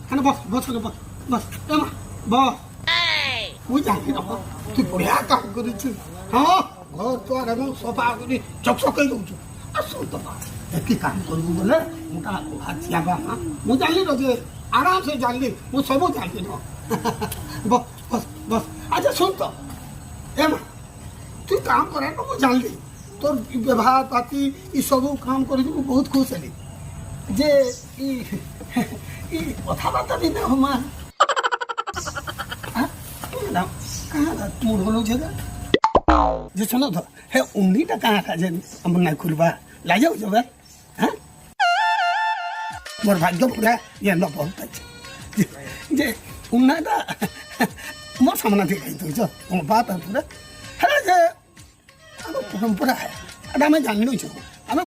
হ্যাঁ বস বস বস বস এমা বস তুই জানি না তুই বঢ়িয়া কাম করেছু হ্যাঁ ঘর দুয়ার এবং সফা করে চকচকাই দৌছু আর শুন তো কি কাম করবু বলে মোটা হাতিয়া বা ମୁଁ ଜାଣିଲି ଯେ ଆରାମସେ ଜାଣିଲି ମୁଁ ସବୁ ଜାଣିଲି ବସ ବସ ବସ ଆଚ୍ଛା ଶୁଣ ତ ଏ ମା তুই কাম করে না ମୁଁ ଜାଣିଲି তোর ব্যবহার পাতি এসবু কাম করে ମୁଁ ବହୁତ ଖୁସି ହେଲି যে ই কথাবার্তা ବି না মা କାଣା ମୁଡ଼ ହଲଉଛେ ଯେ ଶୁଣ ତ ହେ ଉଣ୍ଡିଟା କାଣାଟା ଯେ ଆମର ନାଇଁ ଖୁଲବା ଲାଗିଯାଉଛ ବେ হ্যাঁ মোর ভাগ্য পুরা ইয়ে নকল পাইছে যে উন্নয়টা মোর সামনা দিয়ে খাই দৌছ তোমার বাপ পুরা হ্যাঁ যে আমার পরম্পরা এটা আমি জানি নইছ